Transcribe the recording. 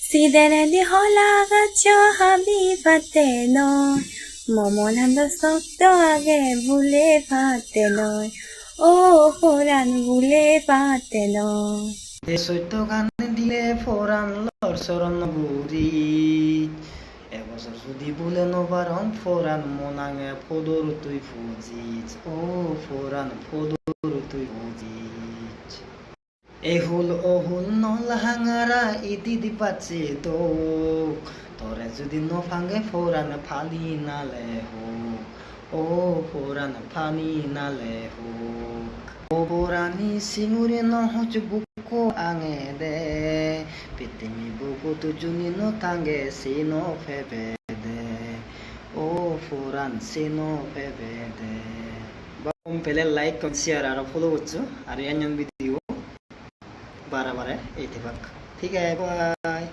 시대는 홀라가죠 하비바테노 모모난도 속도하게 불레바테노 오 호란 불레바테노 সত্য গান দিলে ফোরান লরসরন বুড়ি এবছর যদি বলে নবারম ফোরান মনাঙে ফদর তুই ফুজিছ ও ফোরান ফদর তুই ফুজিছ এহুল অহুল নল হাঙারা ইতি দিপাচ্ছে তো তোরে যদি নফাঙ্গে ফোরান ফালি নালে হোক ও ফোরান ফানি নালে হোক ও বোরানি সিঙুরে নহচ বুকো আঙে দে পিতিমি বুকো তুজুনি ন তাঙ্গে সিনো ফেবে দে ও ফোরান সিনো ফেবে দে কম পেলে লাইক শেয়ার আর ফলো করছো আর ইয়ান ভিডিও বারে বারে এই ঠিক আছে বাই